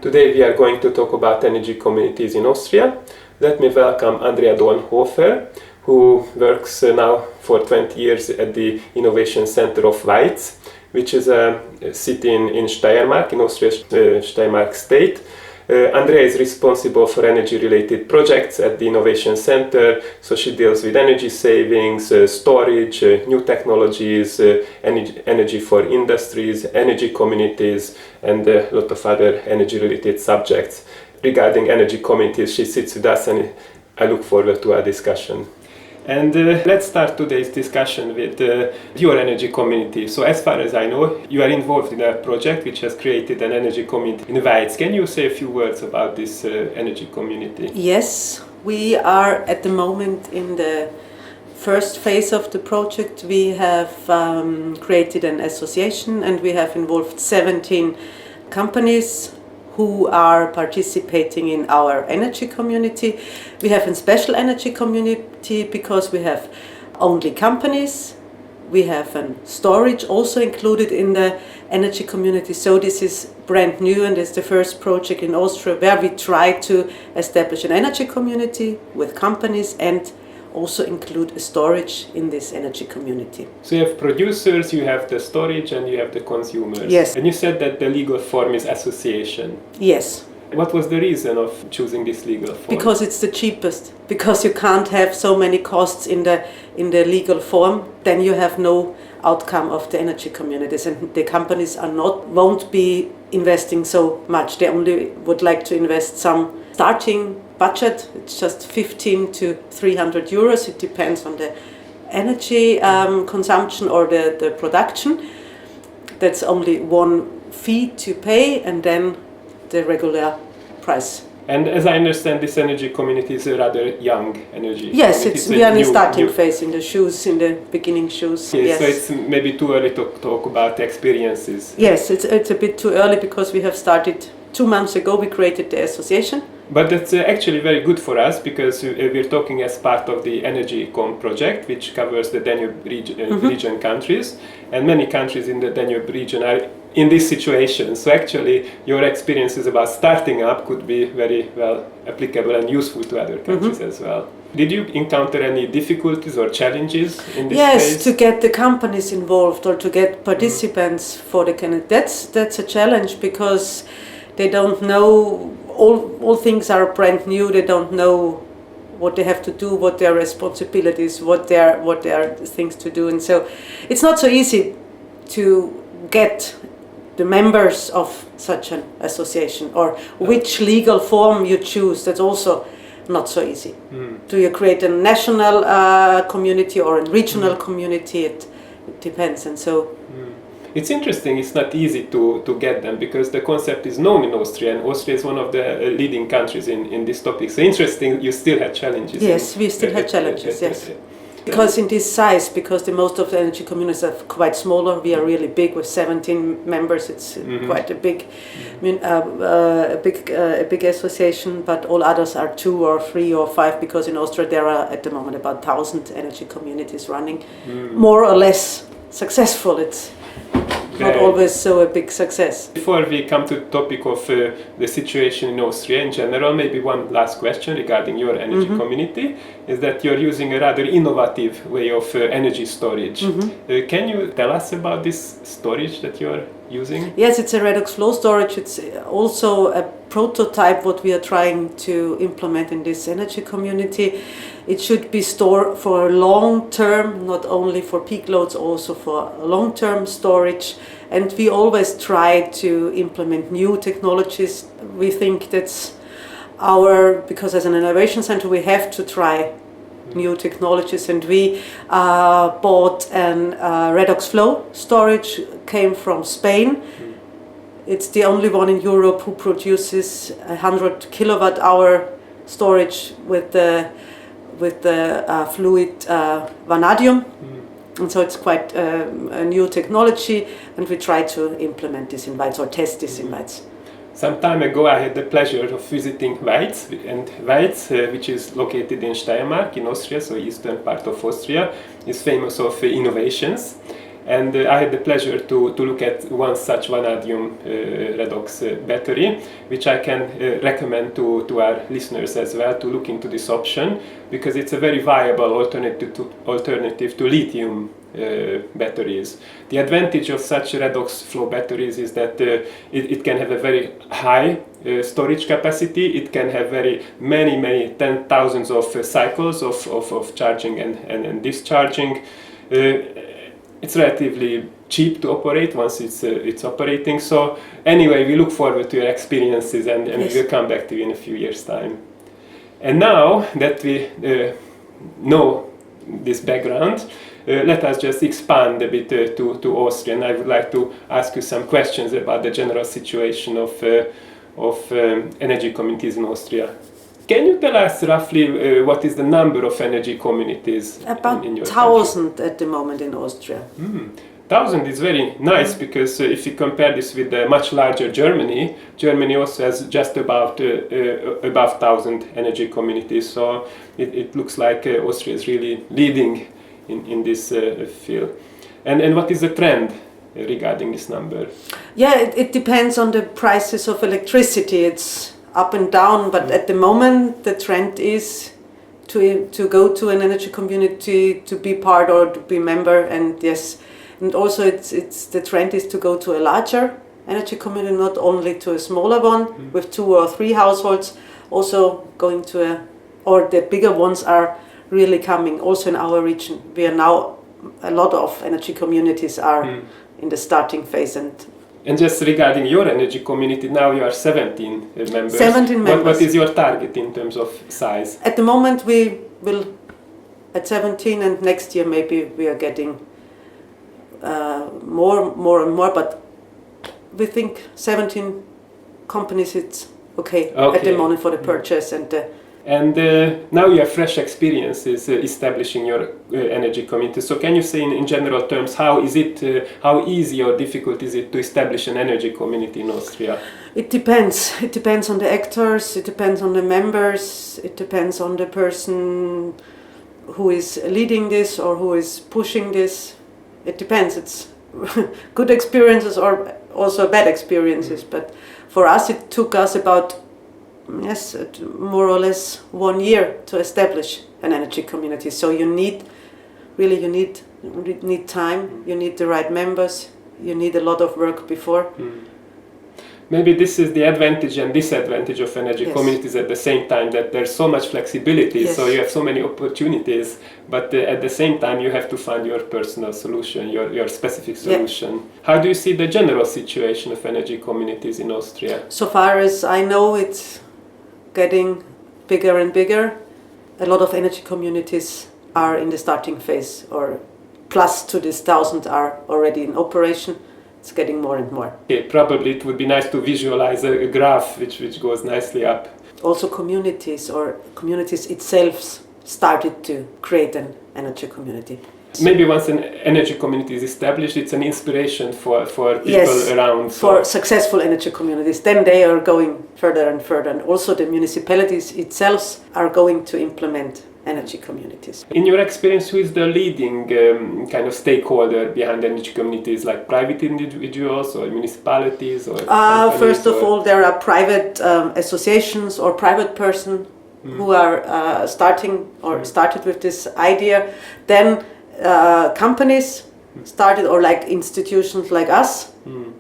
Today we are going to talk about energy communities in Austria. Let me welcome Andrea Dornhofer, who works now for 20 years at the Innovationszentrum of W.E.I.Z, which is a city in Steiermark, in Austria's Steiermark state. Andrea is responsible for energy-related projects at the Innovation Center, so she deals with energy savings, storage, new technologies, energy for industries, energy communities, and a lot of other energy-related subjects. Regarding energy communities, she sits with us, and I look forward to our discussion. And let's start today's discussion with your energy community. So as far as I know, you are involved in a project which has created an energy community in W.E.I.Z. Can you say a few words about this energy community? Yes, we are at the moment in the first phase of the project. We have created an association and we have involved 17 companies who are participating in our energy community. We have a special energy community because we have only companies. We have storage also included in the energy community. So this is brand new and it's the first project in Austria where we try to establish an energy community with companies and also include storage in this energy community. So you have producers, you have the storage, and you have the consumers. Yes. And you said that the legal form is association. Yes. What was the reason of choosing this legal form? Because it's the cheapest. Because you can't have so many costs in the legal form, then you have no outcome of the energy communities, and the companies won't be investing so much. They only would like to invest some starting budget. It's just 15 to 300 euros. It depends on the energy consumption or the production. That's only one fee to pay and then the regular price. And as I understand, this energy community is a rather young energy. Yes, community. we are in the starting phase, in the beginning shoes. Okay, yes. So it's maybe too early to talk about experiences. Yes, it's a bit too early because we have started 2 months ago. We created the association. But that's actually very good for us because we're talking as part of the NRGCOM project, which covers the Danube region countries, and many countries in the Danube region are in this situation. So actually your experiences about starting up could be very well applicable and useful to other countries as well. Did you encounter any difficulties or challenges in this Yes, phase? to get the companies involved or to get participants for the Canada. That's a challenge because they don't know, all things are brand new. They don't know what they have to do, what their responsibilities, what their things to do, and so it's not so easy to get the members of such an association or which legal form you choose. That's also not so easy. Do you create a national community or a regional community? It depends, and so. It's interesting, it's not easy to get them because the concept is known in Austria and Austria is one of the leading countries in this topic. So interesting, you still had challenges. Yes, we still had challenges, yes. Because in this size, because most of the energy communities are quite smaller, we are really big with 17 members. It's quite a big association, but all others are 2 or 3 or 5 because in Austria there are at the moment about 1,000 energy communities running, more or less successful. It's not always so a big success. Before we come to the topic of the situation in Austria in general, maybe one last question regarding your energy community is that you're using a rather innovative way of energy storage. Can you tell us about this storage that you're using? Yes, it's a redox flow storage. It's also a prototype what we are trying to implement in this energy community. It should be stored for long term, not only for peak loads, also for long term storage. And we always try to implement new technologies. We think that's because as an innovation center we have to try new technologies, and we bought an redox flow storage, came from Spain. It's the only one in Europe who produces 100 kilowatt hour storage with the fluid vanadium, and so it's quite a new technology, and we try to implement this in W.E.I.Z or test this in W.E.I.Z. Some time ago I had the pleasure of visiting W.E.I.Z, and W.E.I.Z, which is located in Steiermark in Austria, so eastern part of Austria, is famous of innovations. And I had the pleasure to look at one such vanadium redox battery, which I can recommend to our listeners as well to look into this option, because it's a very viable alternative to lithium batteries. The advantage of such redox flow batteries is that it can have a very high storage capacity. It can have many 10,000s of cycles of charging and discharging. It's relatively cheap to operate once it's operating. So anyway, we look forward to your experiences, and we will come back to you in a few years' time. And now that we know this background, let us just expand a bit to Austria, and I would like to ask you some questions about the general situation of energy communities in Austria. Can you tell us roughly what is the number of energy communities about in your 1,000 country? at the moment in Austria. 1,000 is very nice, because if you compare this with the much larger Germany also has just above 1,000 energy communities. So it looks like Austria is really leading in this field. And what is the trend regarding this number? Yeah, it depends on the prices of electricity. It's up and down, but at the moment the trend is to go to an energy community, to be part or to be member, and yes, and also it's the trend is to go to a larger energy community, not only to a smaller one with 2 or 3 households, also going to or the bigger ones are really coming also in our region. We are now, a lot of energy communities are in the starting phase. And just regarding your energy community, now you are 17 members. 17 members. What is your target in terms of size? At the moment we will at 17, and next year maybe we are getting more and more, but we think 17 companies it's okay at the moment for the purchase and now you have fresh experiences establishing your energy community. So can you say in general terms, how easy or difficult is it to establish an energy community in Austria? It depends. It depends on the actors, it depends on the members, it depends on the person who is leading this or who is pushing this. It depends. It's good experiences or also bad experiences, but for us it took us about more or less 1 year to establish an energy community. So you need time, you need the right members, you need a lot of work before. Maybe this is the advantage and disadvantage of energy communities at the same time, that there's so much flexibility, so you have so many opportunities, but at the same time you have to find your personal solution, your specific solution. How do you see the general situation of energy communities in Austria? So far as I know, it's getting bigger and bigger. A lot of energy communities are in the starting phase, or plus to this 1,000 are already in operation. It's getting more and more. Okay, probably it would be nice to visualize a graph which goes nicely up. Also communities itself started to create an energy community. Maybe once an energy community is established, it's an inspiration for people around. For successful energy communities. Then they are going further and further, and also the municipalities itself are going to implement energy communities. In your experience, who is the leading kind of stakeholder behind energy communities, like private individuals or municipalities or first of all, there are private associations or private persons who are started with this idea. Then companies started, or like institutions like us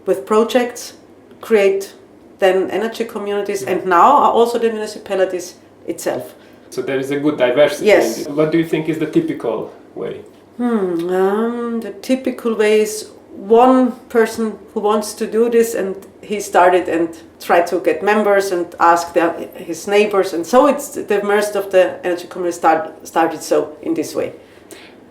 with projects, create then energy communities, and now also the municipalities itself. So there is a good diversity. Yes. What do you think is the typical way? The typical way is one person who wants to do this, and he started and tried to get members and ask his neighbors, and so it's the most of the energy community started so in this way.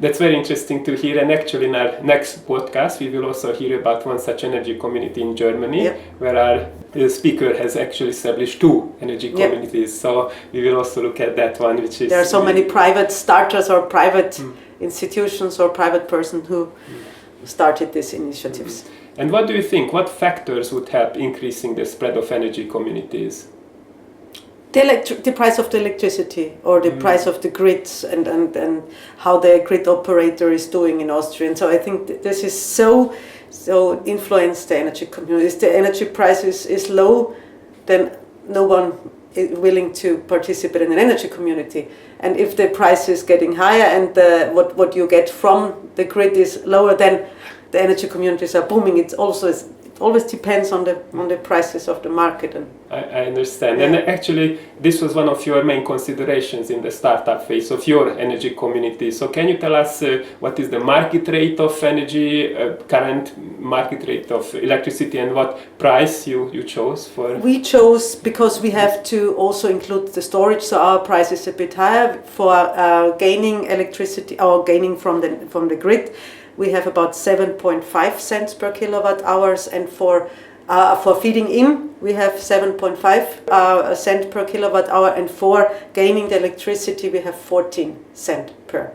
That's very interesting to hear, and actually in our next podcast we will also hear about one such energy community in Germany, where our speaker has actually established 2 energy communities. So we will also look at that one, which is... There are so many private starters or private institutions or private person who started these initiatives. And what do you think, what factors would help increasing the spread of energy communities? The price of the electricity or the price of the grids and how the grid operator is doing in Austria. And so I think this is so influence the energy community. If the energy price is low, then no one is willing to participate in an energy community. And if the price is getting higher and what you get from the grid is lower, then the energy communities are booming. It always depends on the prices of the market. And I understand. Yeah. And actually, this was one of your main considerations in the startup phase of your energy community. So can you tell us what is the market rate of energy, current market rate of electricity, and what price you chose for? We chose because we have to also include the storage, so our price is a bit higher for gaining electricity or gaining from the grid. We have about 7.5 cents per kilowatt hours, and for feeding in we have 7.5 cent per kilowatt hour, and for gaining the electricity we have 14 cent per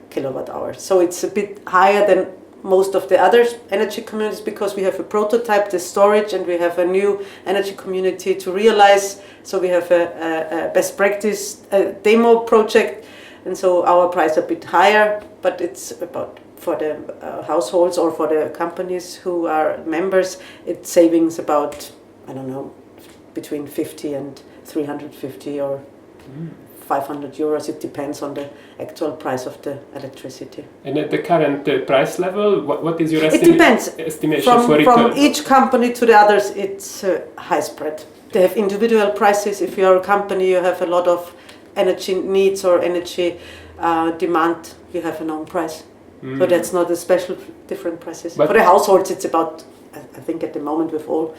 kilowatt hour. So it's a bit higher than most of the other energy communities because we have a prototype, the storage, and we have a new energy community to realize. So we have a best practice demo project, and so our price is a bit higher, but it's about for the households or for the companies who are members, it's savings about, I don't know, between 50 and 350 or 500 euros. It depends on the actual price of the electricity. And at the current price level, what is your estimation for return? From each company to the others, it's high spread. They have individual prices. If you are a company, you have a lot of energy needs or energy demand, you have an own price. So that's not a special different prices. But for the households, it's about, I think at the moment with all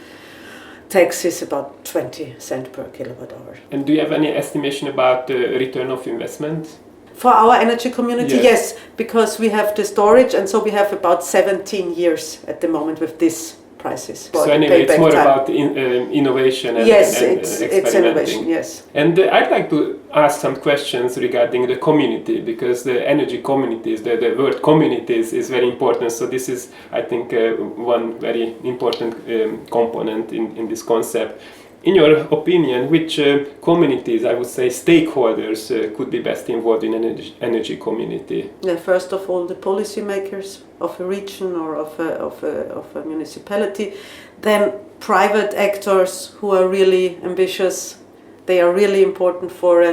taxes, about 20 cents per kilowatt hour. And do you have any estimation about the return of investment? For our energy community, yes, because we have the storage, and so we have about 17 years at the moment with this prices. So anyway, it's more about innovation and it's innovation, yes. And I'd like to ask some questions regarding the community, because the energy communities, the word communities is very important. So this is, I think, one very important component in this concept. In your opinion, which communities, I would say stakeholders, could be best involved in an energy community? Yeah, first of all, the policymakers of a region or of a municipality. Then private actors who are really ambitious. They are really important for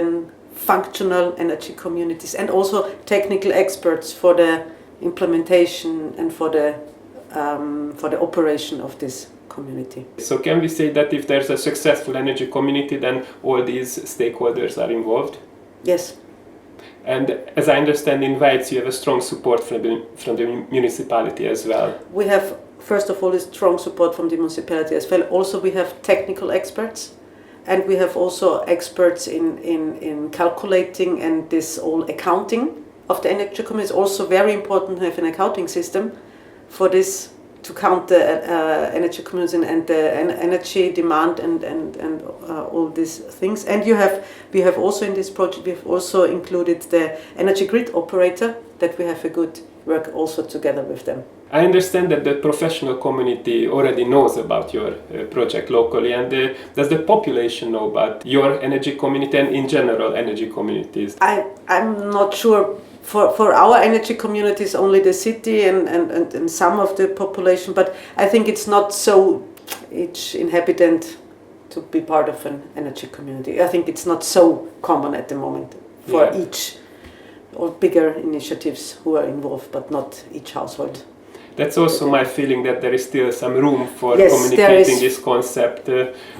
functional energy communities, and also technical experts for the implementation and for the operation of this community. So can we say that if there's a successful energy community, then all these stakeholders are involved? Yes. And as I understand, in W.E.I.Z you have a strong support from the municipality as well. We have, first of all, a strong support from the municipality as well. Also, we have technical experts, and we have also experts in calculating and this all accounting of the energy community. It's also very important to have an accounting system for this, to count the energy community and the energy demand and all these things. And we have also in this project, we have also included the energy grid operator, that we have a good work also together with them. I understand that the professional community already knows about your project locally, and does the population know about your energy community and in general energy communities? I'm not sure. For our energy communities, only the city and some of the population, but I think it's not so each inhabitant to be part of an energy community. I think it's not so common at the moment for each or bigger initiatives who are involved, but not each household. That's also my feeling, that there is still some room for communicating this concept.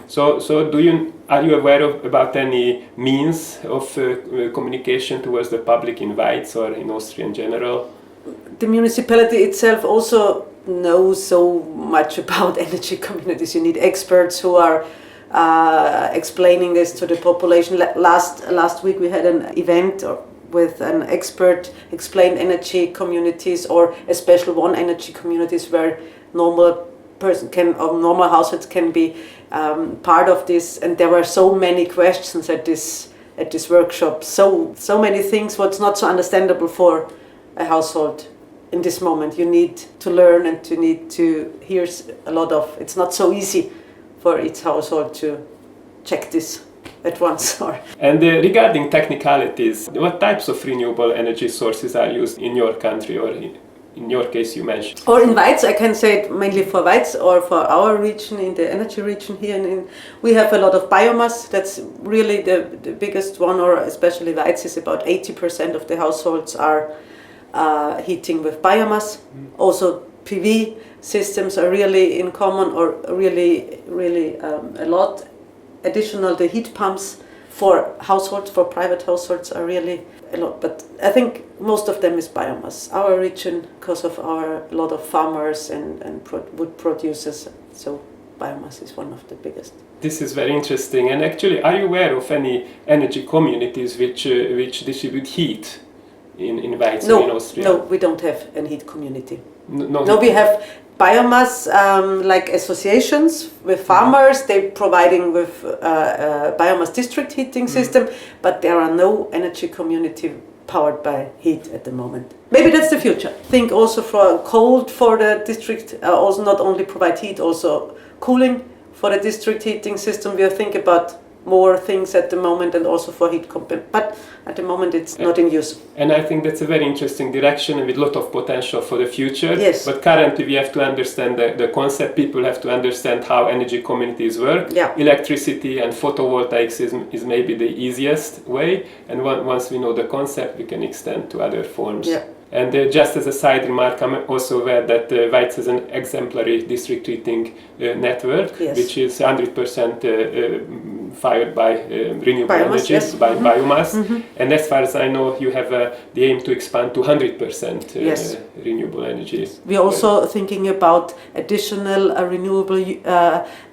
So are you aware about any means of communication towards the public in W.E.I.Z or in Austria in general? The municipality itself also knows so much about energy communities. You need experts who are explaining this to the population. Last week we had an event with an expert explain energy communities, or especially one energy communities where normal households can be part of this. And there were so many questions at this workshop, so many things what's not so understandable for a household in this moment. You need to learn and you need to hear a lot of. It's not so easy for each household to check this at once. And regarding technicalities, what types of renewable energy sources are used in your country, or in your case you mentioned? Or in W.E.I.Z, I can say it mainly for W.E.I.Z or for our region, in the energy region here. We have a lot of biomass. That's really the biggest one, or especially W.E.I.Z is about 80% of the households are heating with biomass. Also PV systems are really in common, or really a lot. Additional, the heat pumps for households, for private households, are really a lot. But I think most of them is biomass. Our region, because of a lot of farmers and wood producers, so biomass is one of the biggest. This is very interesting. And actually, are you aware of any energy communities which distribute heat in W.E.I.Z or in Austria? No, we don't have a heat community. No, we have biomass like associations with farmers. They're providing with biomass district heating system, but there are no energy community powered by heat at the moment. Maybe that's the future. Think also for cold for the district, also not only provide heat, also cooling for the district heating system. We are thinking about more things at the moment, and also for heat but at the moment it's not in use. And I think that's a very interesting direction with a lot of potential for the future. Yes. But currently we have to understand the concept. People have to understand how energy communities work. Yeah. Electricity and photovoltaics is maybe the easiest way, and once we know the concept we can extend to other forms. Yeah. And just as a side remark, I'm also aware that W.E.I.Z has an exemplary district heating network, yes. which is 100% fired by renewable biomass, energies, yes. by biomass. And as far as I know, you have the aim to expand to 100% yes. renewable energy. We're also thinking about additional renewable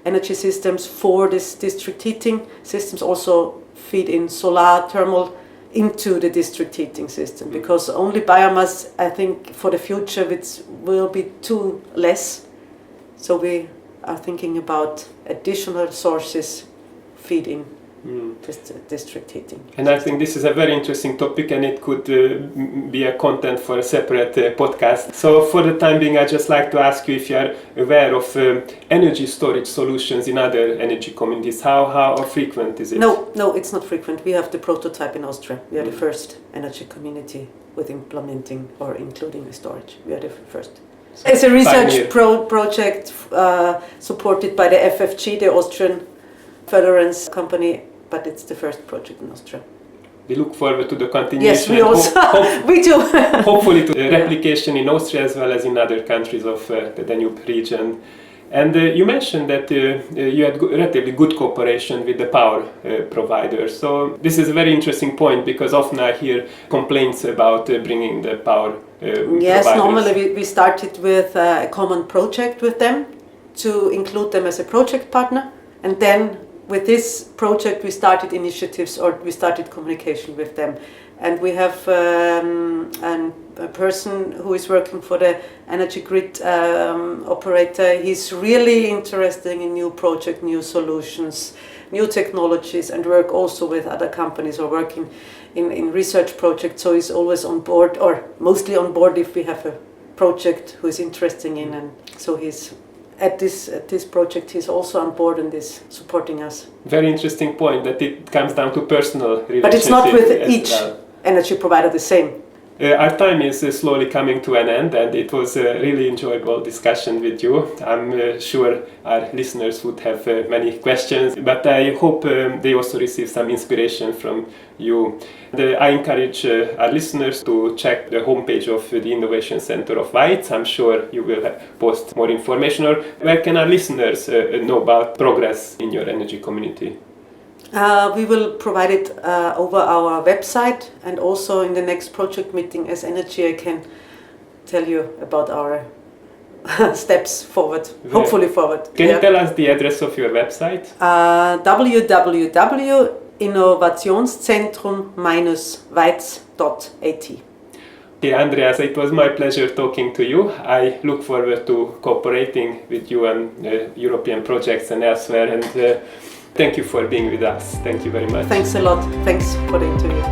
energy systems for this district heating systems, also feed in solar, thermal, into the district heating system, because only biomass, I think, for the future it will be too less. So we are thinking about additional sources feeding district heating. And I think this is a very interesting topic, and it could be a content for a separate podcast. So for the time being, I'd just like to ask you if you are aware of energy storage solutions in other energy communities. How frequent is it? No, it's not frequent. We have the prototype in Austria. We are the first energy community with implementing or including storage. We are the first. So it's a research project supported by the FFG, the Austrian Federance company, but it's the first project in Austria. We look forward to the continuation. Yes, we also. We do. Hopefully to replication in Austria as well as in other countries of the Danube region. And you mentioned that you had relatively good cooperation with the power providers. So this is a very interesting point, because often I hear complaints about bringing the power yes, providers. Normally we started with a common project with them to include them as a project partner, and then with this project we started initiatives, or we started communication with them. And we have a person who is working for the energy grid operator. He's really interested in new projects, new solutions, new technologies, and work also with other companies or working in research projects. So he's always on board, or mostly on board if we have a project who is interested in. And so he's at this project, he's also on board and is supporting us. Very interesting point, that it comes down to personal relationship. But it's not with each energy provider the same. Our time is slowly coming to an end, and it was a really enjoyable discussion with you. I'm sure our listeners would have many questions, but I hope they also receive some inspiration from you. And, I encourage our listeners to check the homepage of the Innovationszentrum of W.E.I.Z. I'm sure you will post more information. Or where can our listeners know about progress in your energy community? We will provide it over our website, and also in the next project meeting as Energy I can tell you about our steps forward, hopefully forward. Can you tell us the address of your website? www.innovationszentrum-weiz.at. Okay, Andrea, it was my pleasure talking to you. I look forward to cooperating with you on European projects and elsewhere, and thank you for being with us. Thank you very much. Thanks a lot. Thanks for the interview.